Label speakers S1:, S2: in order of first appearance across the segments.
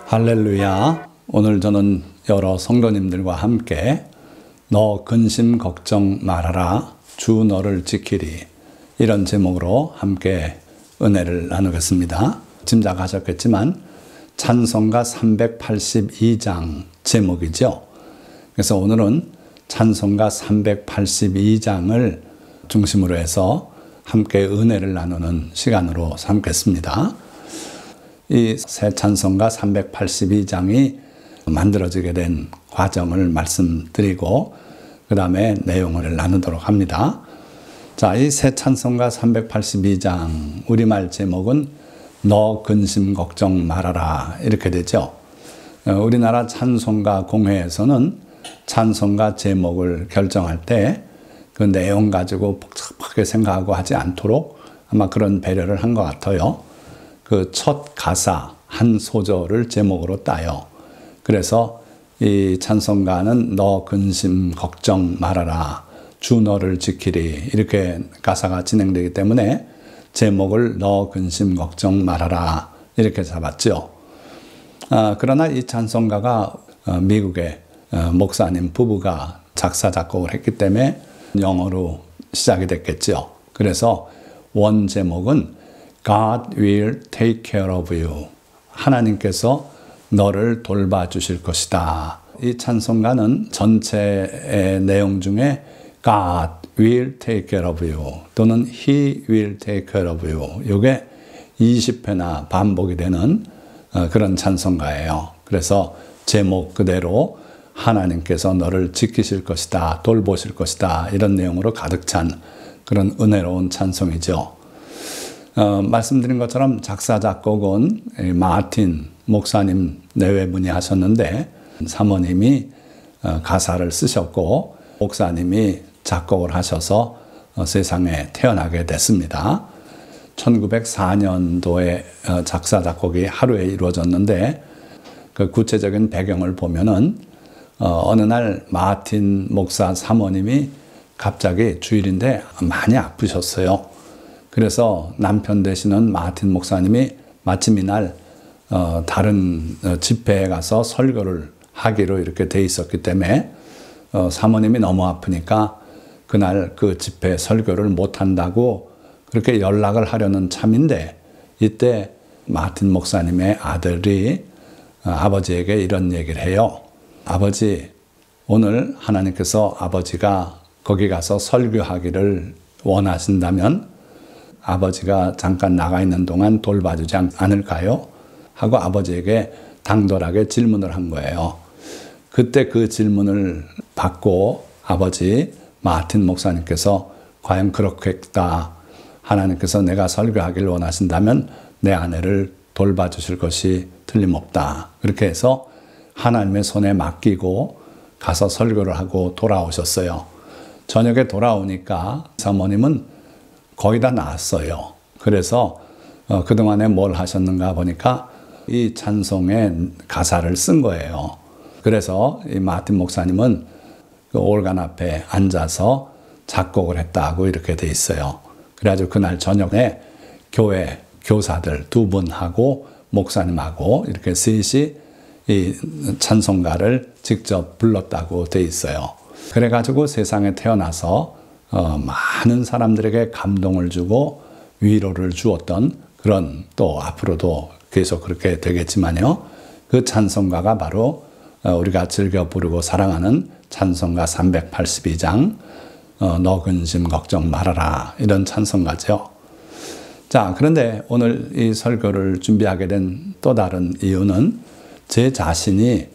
S1: 할렐루야. 오늘 저는 여러 성도님들과 함께 너 근심 걱정 말아라 주 너를 지키리 이런 제목으로 함께 은혜를 나누겠습니다. 짐작하셨겠지만 찬송가 382장 제목이죠. 그래서 오늘은 찬송가 382장을 중심으로 해서 함께 은혜를 나누는 시간으로 삼겠습니다. 이 새 찬송가 382장이 만들어지게 된 과정을 말씀드리고 그 다음에 내용을 나누도록 합니다. 자, 이 새 찬송가 382장 우리말 제목은 너 근심 걱정 말아라 이렇게 되죠. 우리나라 찬송가 공회에서는 찬송가 제목을 결정할 때 그 내용 가지고 복잡하게 생각하고 하지 않도록 아마 그런 배려를 한 것 같아요. 그 첫 가사 한 소절을 제목으로 따요. 그래서 이 찬송가는 너 근심 걱정 말아라 주 너를 지키리 이렇게 가사가 진행되기 때문에 제목을 너 근심 걱정 말아라 이렇게 잡았죠. 그러나 이 찬송가가 미국의 목사님 부부가 작사 작곡을 했기 때문에 영어로 시작이 됐겠죠. 그래서 원 제목은 God will take care of you. 하나님께서 너를 돌봐주실 것이다. 이 찬송가는 전체의 내용 중에 God will take care of you 또는 He will take care of you 이게 20회나 반복이 되는 그런 찬송가예요. 그래서 제목 그대로 하나님께서 너를 지키실 것이다, 돌보실 것이다 이런 내용으로 가득 찬 그런 은혜로운 찬송이죠. 말씀드린 것처럼 작사 작곡은 마틴 목사님 내외분이 하셨는데 사모님이 가사를 쓰셨고 목사님이 작곡을 하셔서 세상에 태어나게 됐습니다. 1904년도에 작사 작곡이 하루에 이루어졌는데 그 구체적인 배경을 보면은 어느 날 마틴 목사 사모님이 갑자기 주일인데 많이 아프셨어요. 그래서 남편 되시는 마틴 목사님이 마침 이날 다른 집회에 가서 설교를 하기로 이렇게 돼 있었기 때문에 사모님이 너무 아프니까 그날 그 집회 설교를 못 한다고 그렇게 연락을 하려는 참인데 이때 마틴 목사님의 아들이 아버지에게 이런 얘기를 해요. 아버지, 오늘 하나님께서 아버지가 거기 가서 설교하기를 원하신다면 아버지가 잠깐 나가 있는 동안 돌봐주지 않을까요? 하고 아버지에게 당돌하게 질문을 한 거예요. 그때 그 질문을 받고 아버지 마틴 목사님께서 과연 그렇겠다. 하나님께서 내가 설교하기를 원하신다면 내 아내를 돌봐주실 것이 틀림없다. 그렇게 해서 하나님의 손에 맡기고 가서 설교를 하고 돌아오셨어요. 저녁에 돌아오니까 사모님은 거의 다 나았어요. 그래서 그동안에 뭘 하셨는가 보니까 이 찬송의 가사를 쓴 거예요. 그래서 이 마틴 목사님은 그 올간 앞에 앉아서 작곡을 했다고 이렇게 돼 있어요. 그래가지고 그날 저녁에 교회 교사들 2분하고 목사님하고 이렇게 셋이 이 찬송가를 직접 불렀다고 돼 있어요. 그래가지고 세상에 태어나서 많은 사람들에게 감동을 주고 위로를 주었던 그런 또 앞으로도 계속 그렇게 되겠지만요. 그 찬송가가 바로 우리가 즐겨 부르고 사랑하는 찬송가 382장 너 근심 걱정 말아라 이런 찬송가죠. 자, 그런데 오늘 이 설교를 준비하게 된 또 다른 이유는 제 자신이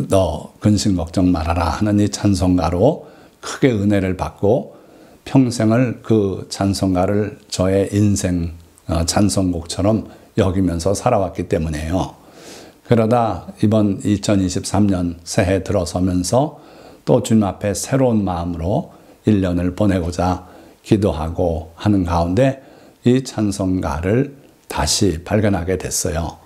S1: 너 근심 걱정 말아라 하는 이 찬송가로 크게 은혜를 받고 평생을 그 찬송가를 저의 인생 찬송곡처럼 여기면서 살아왔기 때문이에요. 그러다 이번 2023년 새해 들어서면서 또 주님 앞에 새로운 마음으로 1년을 보내고자 기도하고 하는 가운데 이 찬송가를 다시 발견하게 됐어요.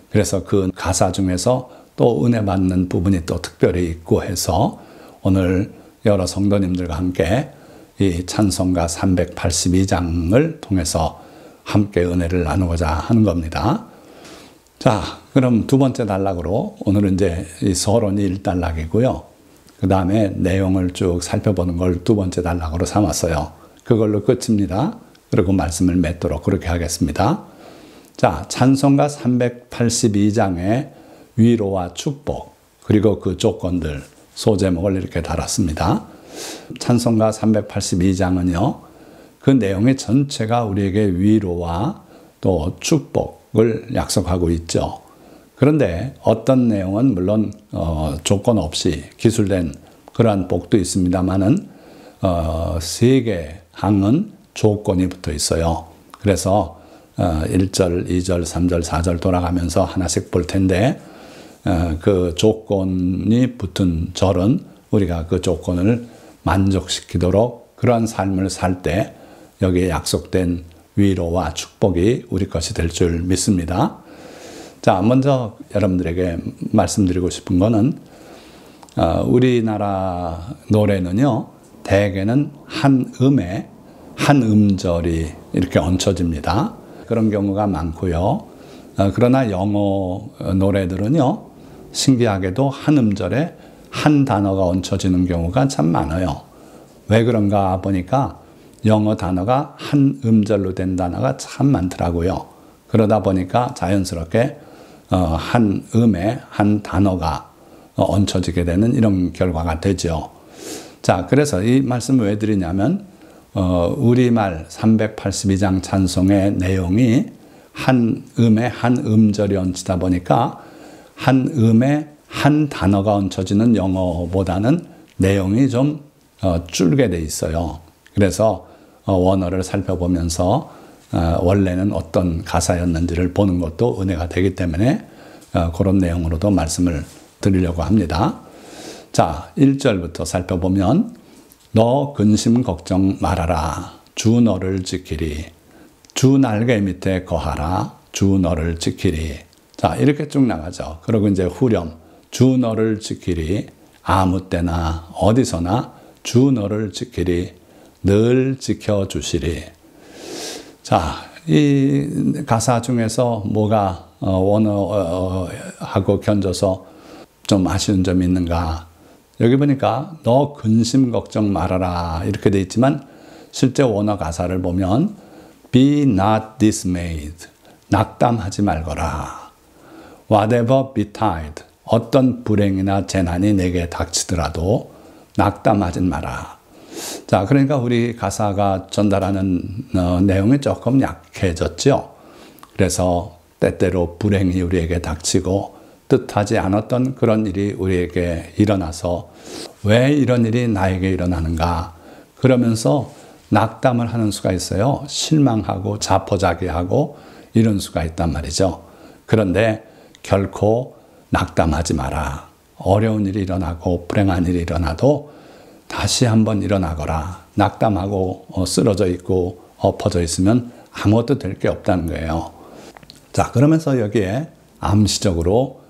S1: 그래서 그 가사 중에서 또 은혜 받는 부분이 또 특별히 있고 해서 오늘 여러 성도님들과 함께 이 찬송가 382장을 통해서 함께 은혜를 나누고자 하는 겁니다. 자, 그럼 두 번째 단락으로 오늘은 이제 이 서론이 1단락이고요. 그 다음에 내용을 쭉 살펴보는 걸 두 번째 단락으로 삼았어요. 그걸로 끝입니다. 그리고 말씀을 맺도록 그렇게 하겠습니다. 자, 찬송가 382장의 위로와 축복, 그리고 그 조건들, 소제목을 이렇게 달았습니다. 찬송가 382장은요, 그 내용의 전체가 우리에게 위로와 또 축복을 약속하고 있죠. 그런데 어떤 내용은 물론 조건 없이 기술된 그러한 복도 있습니다만은 세 개 항은 조건이 붙어 있어요. 그래서 1절, 2절, 3절, 4절 돌아가면서 하나씩 볼 텐데 그 조건이 붙은 절은 우리가 그 조건을 만족시키도록 그러한 삶을 살 때 여기에 약속된 위로와 축복이 우리 것이 될 줄 믿습니다. 자, 먼저 여러분들에게 말씀드리고 싶은 거는 우리나라 노래는요, 대개는 한 음에 한 음절이 이렇게 얹혀집니다. 그런 경우가 많고요. 그러나 영어 노래들은요, 신기하게도 한 음절에 한 단어가 얹혀지는 경우가 참 많아요. 왜 그런가 보니까 영어 단어가 한 음절로 된 단어가 참 많더라고요. 그러다 보니까 자연스럽게 한 음에 한 단어가 얹혀지게 되는 이런 결과가 되죠. 자, 그래서 이 말씀을 왜 드리냐면 우리말 382장 찬송의 내용이 한 음에 한 음절이 얹히다 보니까 한 음에 한 단어가 얹혀지는 영어보다는 내용이 좀 줄게 돼 있어요. 그래서 원어를 살펴보면서 원래는 어떤 가사였는지를 보는 것도 은혜가 되기 때문에 그런 내용으로도 말씀을 드리려고 합니다. 자, 1절부터 살펴보면 너 근심 걱정 말아라. 주 너를 지키리. 주 날개 밑에 거하라. 주 너를 지키리. 자, 이렇게 쭉 나가죠. 그리고 이제 후렴. 주 너를 지키리. 아무 때나 어디서나 주 너를 지키리. 늘 지켜주시리. 자, 이 가사 중에서 뭐가 원어하고 견져서 좀 아쉬운 점이 있는가? 여기 보니까 너 근심 걱정 말아라 이렇게 돼 있지만 실제 원어 가사를 보면 be not dismayed, 낙담하지 말거라. whatever betide, 어떤 불행이나 재난이 내게 닥치더라도 낙담하지 마라. 자, 그러니까 우리 가사가 전달하는 내용이 조금 약해졌죠. 그래서 때때로 불행이 우리에게 닥치고 뜻하지 않았던 그런 일이 우리에게 일어나서 왜 이런 일이 나에게 일어나는가 그러면서 낙담을 하는 수가 있어요. 실망하고 자포자기하고 이런 수가 있단 말이죠. 그런데 결코 낙담하지 마라. 어려운 일이 일어나고 불행한 일이 일어나도 다시 한번 일어나거라. 낙담하고 쓰러져 있고 엎어져 있으면 아무것도 될 게 없다는 거예요. 자, 그러면서 여기에 암시적으로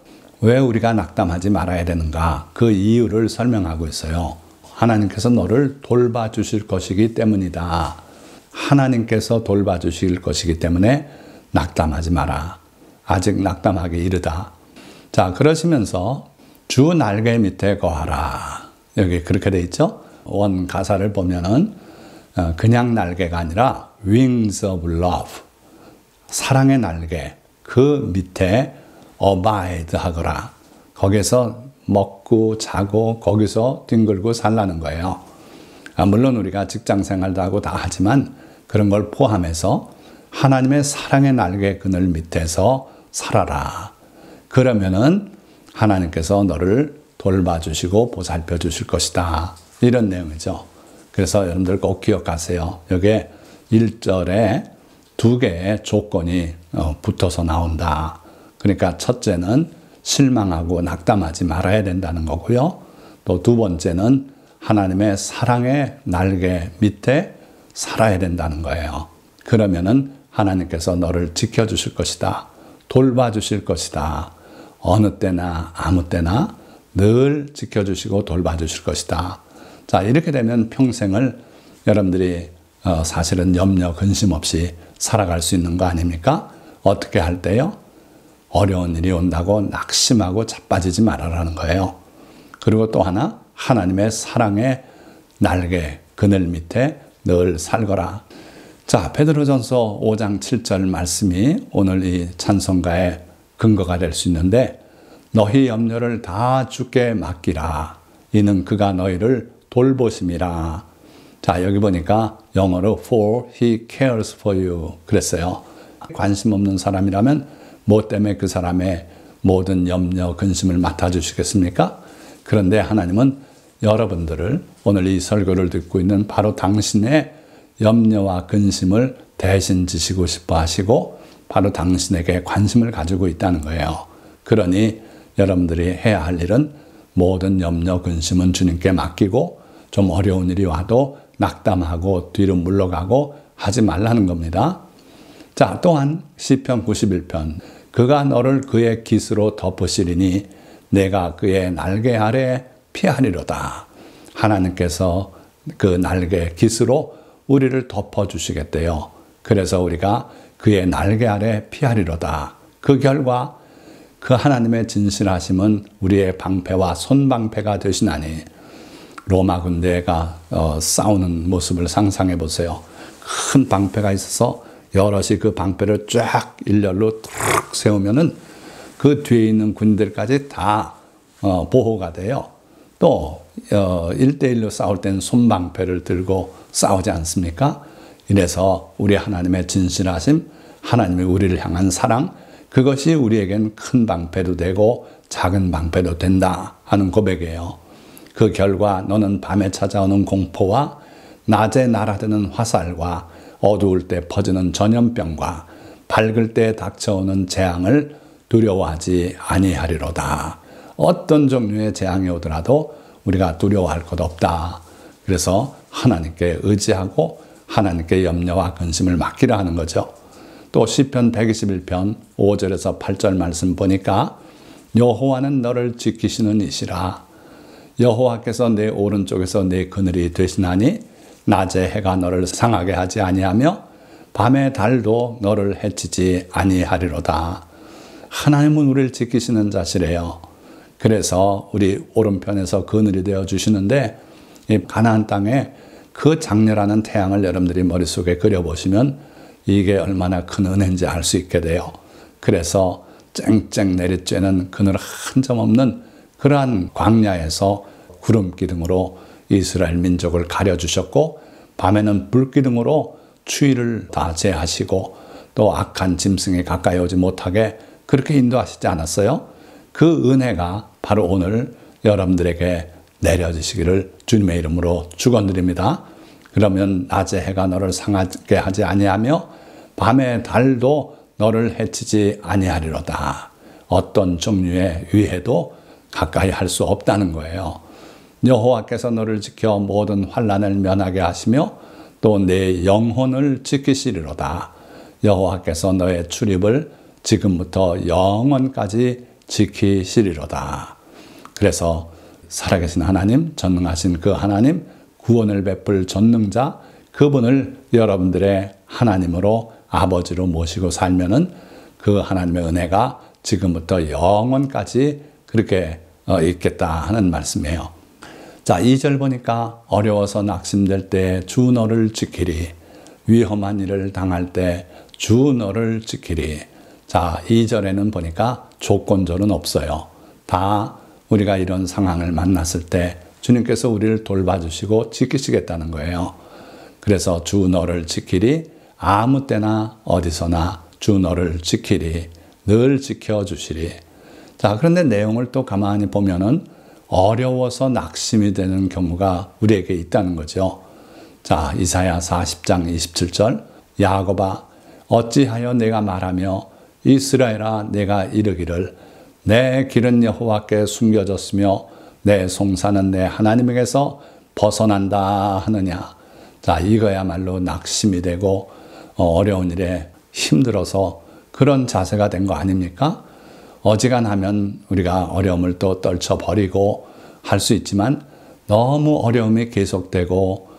S1: 왜 우리가 낙담하지 말아야 되는가 그 이유를 설명하고 있어요. 하나님께서 너를 돌봐주실 것이기 때문이다. 하나님께서 돌봐주실 것이기 때문에 낙담하지 마라. 아직 낙담하기 이르다. 자, 그러시면서 주 날개 밑에 거하라. 여기 그렇게 돼 있죠. 원 가사를 보면은 그냥 날개가 아니라 wings of love, 사랑의 날개, 그 밑에 abide 하거라. 거기서 먹고 자고 거기서 뒹굴고 살라는 거예요. 물론 우리가 직장 생활도 하고 다 하지만 그런 걸 포함해서 하나님의 사랑의 날개 그늘 밑에서 살아라. 그러면은 하나님께서 너를 돌봐주시고 보살펴 주실 것이다. 이런 내용이죠. 그래서 여러분들 꼭 기억하세요. 여기에 1절에 두 개의 조건이 붙어서 나온다. 그러니까 첫째는 실망하고 낙담하지 말아야 된다는 거고요. 또 두 번째는 하나님의 사랑의 날개 밑에 살아야 된다는 거예요. 그러면은 하나님께서 너를 지켜주실 것이다. 돌봐주실 것이다. 어느 때나 아무 때나 늘 지켜주시고 돌봐주실 것이다. 자, 이렇게 되면 평생을 여러분들이 사실은 염려 근심 없이 살아갈 수 있는 거 아닙니까? 어떻게 할 때요? 어려운 일이 온다고 낙심하고 자빠지지 말아라는 거예요. 그리고 또 하나, 하나님의 사랑의 날개, 그늘 밑에 늘 살거라. 자, 베드로전서 5장 7절 말씀이 오늘 이 찬송가의 근거가 될 수 있는데, 너희 염려를 다 주께 맡기라. 이는 그가 너희를 돌보심이라. 자, 여기 보니까 영어로 for he cares for you 그랬어요. 관심 없는 사람이라면 뭐 때문에 그 사람의 모든 염려, 근심을 맡아주시겠습니까? 그런데 하나님은 여러분들을, 오늘 이 설교를 듣고 있는 바로 당신의 염려와 근심을 대신 지시고 싶어 하시고 바로 당신에게 관심을 가지고 있다는 거예요. 그러니 여러분들이 해야 할 일은 모든 염려, 근심은 주님께 맡기고 좀 어려운 일이 와도 낙담하고 뒤로 물러가고 하지 말라는 겁니다. 자, 또한 시편 91편 그가 너를 그의 깃으로 덮으시리니 내가 그의 날개 아래 피하리로다. 하나님께서 그 날개 깃으로 우리를 덮어주시겠대요. 그래서 우리가 그의 날개 아래 피하리로다. 그 결과 그 하나님의 진실하심은 우리의 방패와 손방패가 되시나니. 로마 군대가 싸우는 모습을 상상해 보세요. 큰 방패가 있어서 여럿이 그 방패를 쫙 일렬로 탁 세우면은 그 뒤에 있는 군대까지 다 보호가 돼요. 또 1대1로 싸울 때는 손방패를 들고 싸우지 않습니까? 이래서 우리 하나님의 진실하심, 하나님의 우리를 향한 사랑, 그것이 우리에겐 큰 방패도 되고 작은 방패도 된다 하는 고백이에요. 그 결과 너는 밤에 찾아오는 공포와 낮에 날아드는 화살과 어두울 때 퍼지는 전염병과 밝을 때 닥쳐오는 재앙을 두려워하지 아니하리로다. 어떤 종류의 재앙이 오더라도 우리가 두려워할 것 없다. 그래서 하나님께 의지하고 하나님께 염려와 근심을 맡기라 하는 거죠. 또 시편 121편 5절에서 8절 말씀 보니까 여호와는 너를 지키시는 이시라. 여호와께서 내 오른쪽에서 내 그늘이 되시나니 낮에 해가 너를 상하게 하지 아니하며 밤에 달도 너를 해치지 아니하리로다. 하나님은 우리를 지키시는 자시래요. 그래서 우리 오른편에서 그늘이 되어 주시는데 이 가나안 땅에 그 장렬하는 태양을 여러분들이 머릿속에 그려보시면 이게 얼마나 큰 은혜인지 알 수 있게 돼요. 그래서 쨍쨍 내리쬐는 그늘 한 점 없는 그러한 광야에서 구름 기둥으로 이스라엘 민족을 가려주셨고 밤에는 불 기둥으로 추위를 다 제하시고 또 악한 짐승이 가까이 오지 못하게 그렇게 인도하시지 않았어요? 그 은혜가 바로 오늘 여러분들에게 내려지시기를 주님의 이름으로 축원드립니다. 그러면 낮에 해가 너를 상하게 하지 아니하며 밤에 달도 너를 해치지 아니하리로다. 어떤 종류의 위해도 가까이 할 수 없다는 거예요. 여호와께서 너를 지켜 모든 환난을 면하게 하시며 또 내 영혼을 지키시리로다. 여호와께서 너의 출입을 지금부터 영원까지 지키시리로다. 그래서 살아계신 하나님, 전능하신 그 하나님, 구원을 베풀 전능자, 그분을 여러분들의 하나님으로 아버지로 모시고 살면은 그 하나님의 은혜가 지금부터 영원까지 그렇게 있겠다 하는 말씀이에요. 자, 2절 보니까 어려워서 낙심될 때 주 너를 지키리. 위험한 일을 당할 때 주 너를 지키리. 자, 2절에는 보니까 조건절은 없어요. 다 우리가 이런 상황을 만났을 때 주님께서 우리를 돌봐주시고 지키시겠다는 거예요. 그래서 주 너를 지키리. 아무 때나 어디서나 주 너를 지키리. 늘 지켜주시리. 자, 그런데 내용을 또 가만히 보면은 어려워서 낙심이 되는 경우가 우리에게 있다는 거죠. 자, 이사야 40장 27절 야곱아 어찌하여 내가 말하며 이스라엘아 내가 이르기를 내 길은 여호와께 숨겨졌으며 내 송사는 내 하나님에게서 벗어난다 하느냐. 자, 이거야말로 낙심이 되고 어려운 일에 힘들어서 그런 자세가 된 거 아닙니까? 어지간하면 우리가 어려움을 또 떨쳐버리고 할 수 있지만 너무 어려움이 계속되고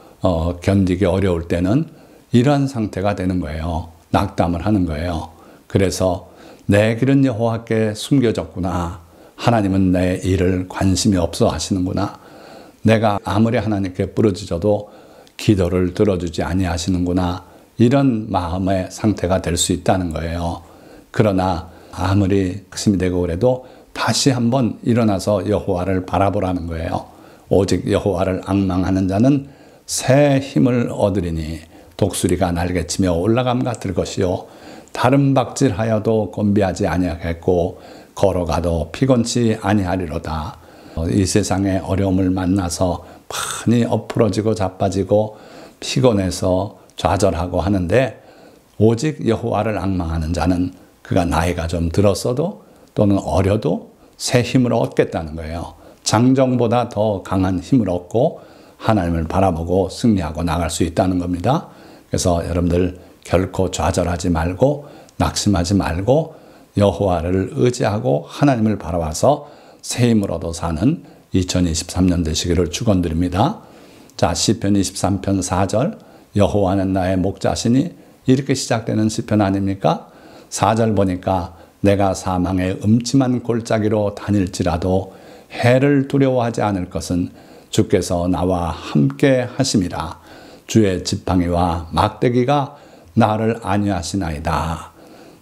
S1: 견디기 어려울 때는 이러한 상태가 되는 거예요. 낙담을 하는 거예요. 그래서 내 길은 여호와께 숨겨졌구나. 하나님은 내 일을 관심이 없어 하시는구나. 내가 아무리 하나님께 부르짖어도 기도를 들어주지 아니하시는구나. 이런 마음의 상태가 될 수 있다는 거예요. 그러나 아무리 확심이 되고 그래도 다시 한번 일어나서 여호와를 바라보라는 거예요. 오직 여호와를 앙망하는 자는 새 힘을 얻으리니 독수리가 날개치며 올라감 같을 것이요 다른 박질하여도 곤비하지 아니하겠고 걸어가도 피곤치 아니하리로다. 이 세상의 어려움을 만나서 많이 엎부러지고 자빠지고 피곤해서 좌절하고 하는데 오직 여호와를 앙망하는 자는 그가 나이가 좀 들었어도 또는 어려도 새 힘을 얻겠다는 거예요. 장정보다 더 강한 힘을 얻고 하나님을 바라보고 승리하고 나갈 수 있다는 겁니다. 그래서 여러분들 결코 좌절하지 말고 낙심하지 말고 여호와를 의지하고 하나님을 바라봐서 새 힘을 얻어 사는 2023년 되시기를 축원드립니다. 자, 시편 23편 4절 여호와는 나의 목자시니 이렇게 시작되는 시편 아닙니까? 4절 보니까 내가 사망의 음침한 골짜기로 다닐지라도 해를 두려워하지 않을 것은 주께서 나와 함께 하심이라. 주의 지팡이와 막대기가 나를 안위하시나이다.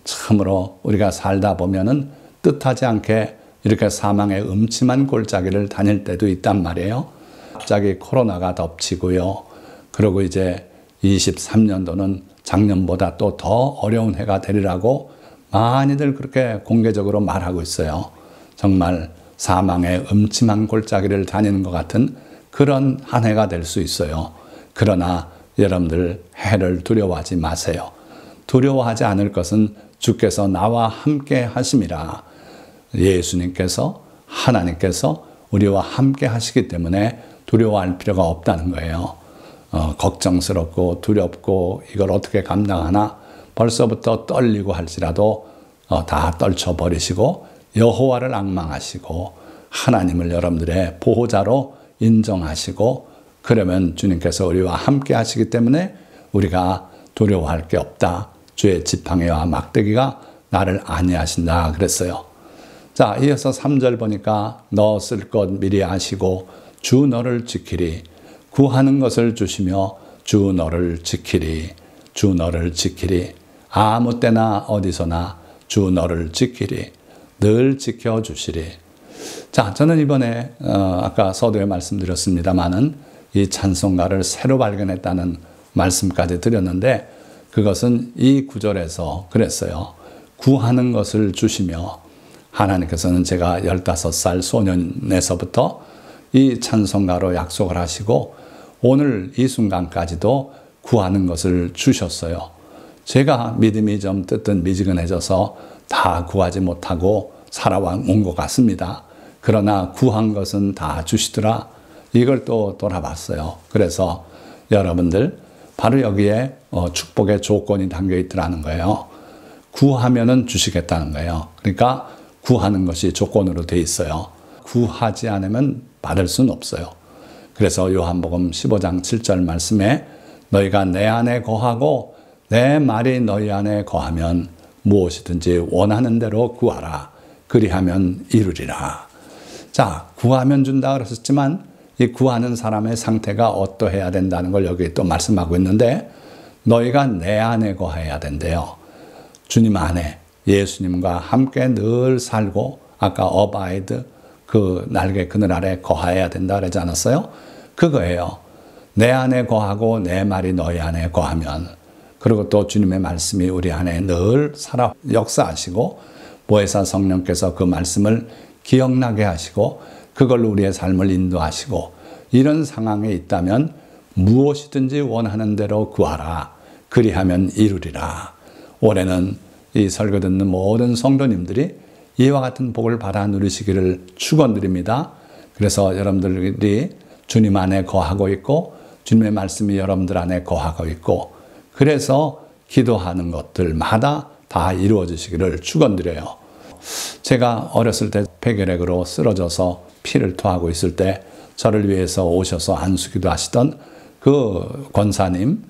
S1: 참으로 우리가 살다 보면은 뜻하지 않게 이렇게 사망의 음침한 골짜기를 다닐 때도 있단 말이에요. 갑자기 코로나가 덮치고요. 그리고 이제 23년도는 작년보다 또 더 어려운 해가 되리라고 많이들 그렇게 공개적으로 말하고 있어요. 정말 사망의 음침한 골짜기를 다니는 것 같은 그런 한 해가 될 수 있어요. 그러나 여러분들 해를 두려워하지 마세요. 두려워하지 않을 것은 주께서 나와 함께 하심이라. 예수님께서 하나님께서 우리와 함께 하시기 때문에 두려워할 필요가 없다는 거예요. 걱정스럽고 두렵고 이걸 어떻게 감당하나 벌써부터 떨리고 할지라도 다 떨쳐버리시고 여호와를 앙망하시고 하나님을 여러분들의 보호자로 인정하시고 그러면 주님께서 우리와 함께 하시기 때문에 우리가 두려워할 게 없다. 주의 지팡이와 막대기가 나를 안위하신다 그랬어요. 자, 이어서 3절 보니까 너 쓸 것 미리 아시고 주 너를 지키리. 구하는 것을 주시며 주 너를 지키리. 주 너를 지키리. 아무 때나 어디서나 주 너를 지키리. 늘 지켜주시리. 자, 저는 이번에 아까 서두에 말씀드렸습니다마는 이 찬송가를 새로 발견했다는 말씀까지 드렸는데 그것은 이 구절에서 그랬어요. 구하는 것을 주시며 하나님께서는 제가 15살 소년에서부터 이 찬송가로 약속을 하시고 오늘 이 순간까지도 구하는 것을 주셨어요. 제가 믿음이 좀 뜨뜻미지근해져서 다 구하지 못하고 살아온 것 같습니다. 그러나 구한 것은 다 주시더라. 이걸 또 돌아봤어요. 그래서 여러분들 바로 여기에 축복의 조건이 담겨 있더라는 거예요. 구하면은 주시겠다는 거예요. 그러니까 구하는 것이 조건으로 돼 있어요. 구하지 않으면 받을 수는 없어요. 그래서 요한복음 15장 7절 말씀에 너희가 내 안에 거하고 내 말이 너희 안에 거하면 무엇이든지 원하는 대로 구하라. 그리하면 이루리라. 자, 구하면 준다 그랬었지만 이 구하는 사람의 상태가 어떠해야 된다는 걸 여기 또 말씀하고 있는데 너희가 내 안에 거해야 된대요. 주님 안에 예수님과 함께 늘 살고 아까 어바이드 그 날개 그늘 아래 거해야 된다 그러지 않았어요? 그거예요. 내 안에 거하고 내 말이 너희 안에 거하면 그리고 또 주님의 말씀이 우리 안에 늘 살아 역사하시고 보혜사 성령께서 그 말씀을 기억나게 하시고 그걸로 우리의 삶을 인도하시고 이런 상황에 있다면 무엇이든지 원하는 대로 구하라. 그리하면 이루리라. 올해는 이 설교 듣는 모든 성도님들이 이와 같은 복을 받아 누리시기를 축원드립니다. 그래서 여러분들이 주님 안에 거하고 있고 주님의 말씀이 여러분들 안에 거하고 있고 그래서 기도하는 것들마다 다 이루어지시기를 축원드려요. 제가 어렸을 때 폐결핵으로 쓰러져서 피를 토하고 있을 때 저를 위해서 오셔서 안수기도 하시던 그 권사님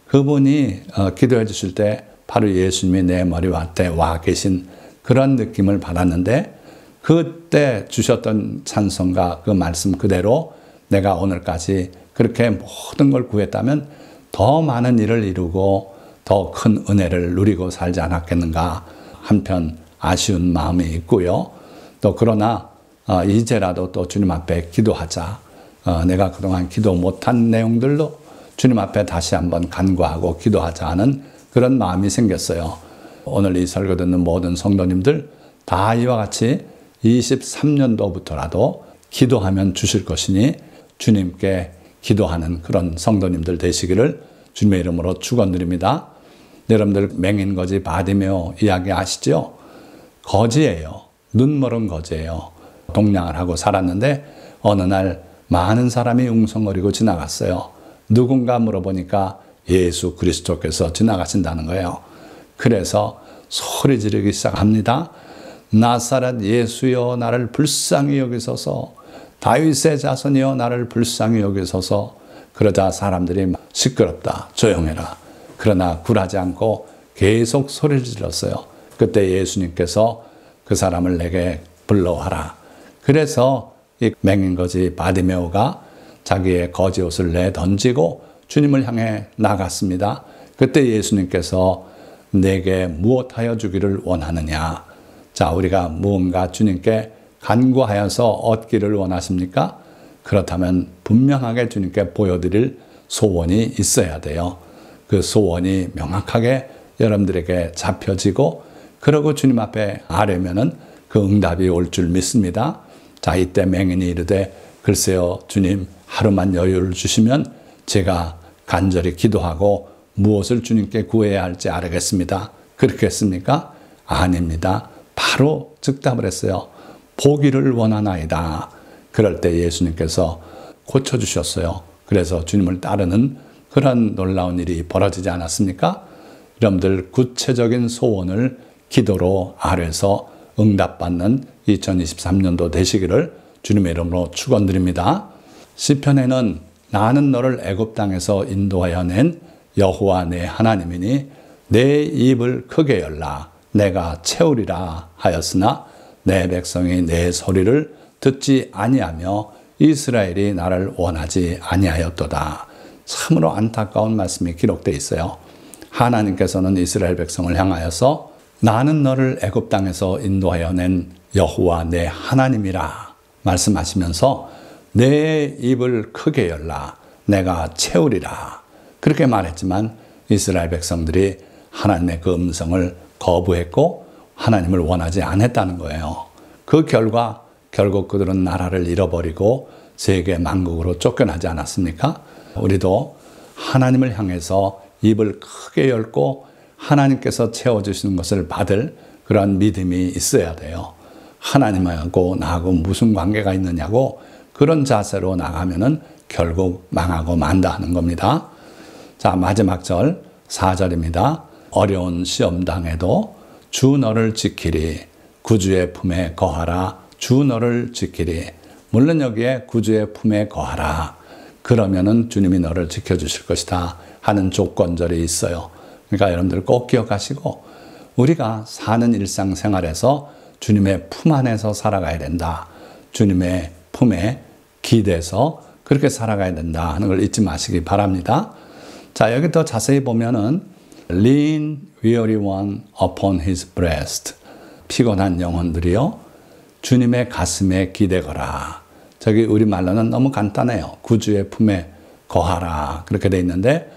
S1: 그분이 기도해 주실 때 바로 예수님이 내 머리 와 계신 그런 느낌을 받았는데 그때 주셨던 찬송과 그 말씀 그대로 내가 오늘까지 그렇게 모든 걸 구했다면 더 많은 일을 이루고 더 큰 은혜를 누리고 살지 않았겠는가 한편 아쉬운 마음이 있고요. 또 그러나 이제라도 또 주님 앞에 기도하자. 내가 그동안 기도 못한 내용들도 주님 앞에 다시 한번 간구하고 기도하자 하는 그런 마음이 생겼어요. 오늘 이 설교 듣는 모든 성도님들 다 이와 같이 23년도부터라도 기도하면 주실 것이니 주님께 기도하는 그런 성도님들 되시기를 주님의 이름으로 축원드립니다. 여러분들 맹인거지 바디메오 이야기 아시죠? 거지예요. 눈멀은 거지예요. 동냥을 하고 살았는데 어느 날 많은 사람이 웅성거리고 지나갔어요. 누군가 물어보니까 예수 그리스도께서 지나가신다는 거예요. 그래서 소리 지르기 시작합니다. 나사렛 예수여 나를 불쌍히 여기소서. 다윗의 자손이여 나를 불쌍히 여기소서. 그러자 사람들이 시끄럽다 조용해라. 그러나 굴하지 않고 계속 소리를 질렀어요. 그때 예수님께서 그 사람을 내게 불러와라. 그래서 이 맹인거지 바디메오가 자기의 거지 옷을 내던지고 주님을 향해 나갔습니다. 그때 예수님께서 내게 무엇하여 주기를 원하느냐. 자, 우리가 무언가 주님께 간구하여서 얻기를 원하십니까? 그렇다면 분명하게 주님께 보여드릴 소원이 있어야 돼요. 그 소원이 명확하게 여러분들에게 잡혀지고 그러고 주님 앞에 아뢰면은 그 응답이 올 줄 믿습니다. 자, 이때 맹인이 이르되 글쎄요 주님 하루만 여유를 주시면 제가 간절히 기도하고 무엇을 주님께 구해야 할지 알겠습니다. 그렇게 했습니까? 아닙니다. 바로 즉답을 했어요. 보기를 원하나이다. 그럴 때 예수님께서 고쳐주셨어요. 그래서 주님을 따르는 그런 놀라운 일이 벌어지지 않았습니까? 여러분들 구체적인 소원을 기도로 아뢰서 응답받는 2023년도 되시기를 주님의 이름으로 축원드립니다. 시편에는 나는 너를 애굽 땅에서 인도하여 낸 여호와 내 하나님이니 내 입을 크게 열라 내가 채우리라 하였으나 내 백성이 내 소리를 듣지 아니하며 이스라엘이 나를 원하지 아니하였도다. 참으로 안타까운 말씀이 기록되어 있어요. 하나님께서는 이스라엘 백성을 향하여서 나는 너를 애굽 땅에서 인도하여 낸 여호와 내 하나님이라 말씀하시면서 내 입을 크게 열라 내가 채우리라 그렇게 말했지만 이스라엘 백성들이 하나님의 그 음성을 거부했고 하나님을 원하지 않았다는 거예요. 그 결과 결국 그들은 나라를 잃어버리고 세계 만국으로 쫓겨나지 않았습니까? 우리도 하나님을 향해서 입을 크게 열고 하나님께서 채워주시는 것을 받을 그런 믿음이 있어야 돼요. 하나님하고 나하고 무슨 관계가 있느냐고 그런 자세로 나가면은 결국 망하고 만다 하는 겁니다. 자, 마지막 절 4절입니다. 어려운 시험 당해도 주 너를 지키리 구주의 품에 거하라 주 너를 지키리. 물론 여기에 구주의 품에 거하라. 그러면은 주님이 너를 지켜주실 것이다 하는 조건절이 있어요. 그러니까 여러분들 꼭 기억하시고 우리가 사는 일상생활에서 주님의 품 안에서 살아가야 된다. 주님의 품에 기대서 그렇게 살아가야 된다 하는 걸 잊지 마시기 바랍니다. 자, 여기 더 자세히 보면은 Lean weary one upon his breast. 피곤한 영혼들이요 주님의 가슴에 기대거라. 저기 우리말로는 너무 간단해요. 구주의 품에 거하라 그렇게 돼 있는데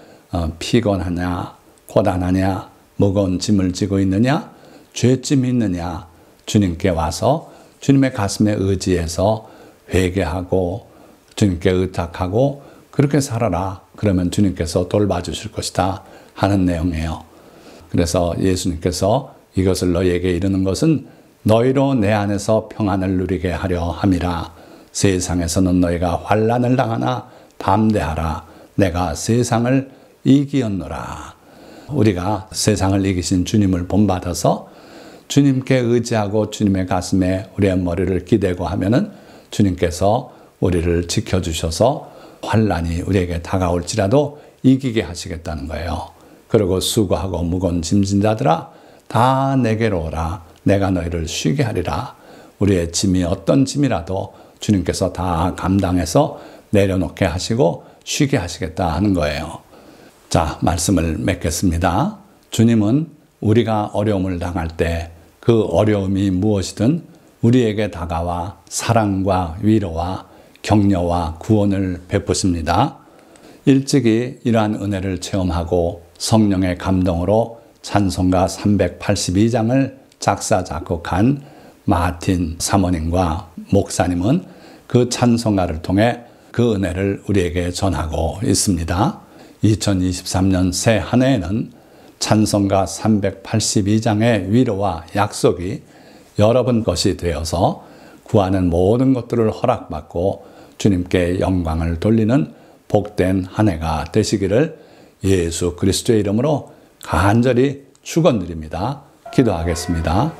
S1: 피곤하냐 고단하냐 무거운 짐을 지고 있느냐 죄짐이 있느냐 주님께 와서 주님의 가슴에 의지해서 회개하고 주님께 의탁하고 그렇게 살아라. 그러면 주님께서 돌봐주실 것이다 하는 내용이에요. 그래서 예수님께서 이것을 너희에게 이르는 것은 너희로 내 안에서 평안을 누리게 하려 함이라. 세상에서는 너희가 환난을 당하나 담대하라. 내가 세상을 이기었노라. 우리가 세상을 이기신 주님을 본받아서 주님께 의지하고 주님의 가슴에 우리의 머리를 기대고 하면은 주님께서 우리를 지켜주셔서 환난이 우리에게 다가올지라도 이기게 하시겠다는 거예요. 그리고 수고하고 무거운 짐진 자들아 다 내게로 오라. 내가 너희를 쉬게 하리라. 우리의 짐이 어떤 짐이라도 주님께서 다 감당해서 내려놓게 하시고 쉬게 하시겠다 하는 거예요. 자, 말씀을 맺겠습니다. 주님은 우리가 어려움을 당할 때 그 어려움이 무엇이든 우리에게 다가와 사랑과 위로와 격려와 구원을 베푸십니다. 일찍이 이러한 은혜를 체험하고 성령의 감동으로 찬송가 382장을 작사 작곡한 마틴 사모님과 목사님은 그 찬송가를 통해 그 은혜를 우리에게 전하고 있습니다. 2023년 새 한 해에는 찬송가 382장의 위로와 약속이 여러분 것이 되어서 구하는 모든 것들을 허락받고 주님께 영광을 돌리는 복된 한 해가 되시기를 예수 그리스도의 이름으로 간절히 축원드립니다. 기도하겠습니다.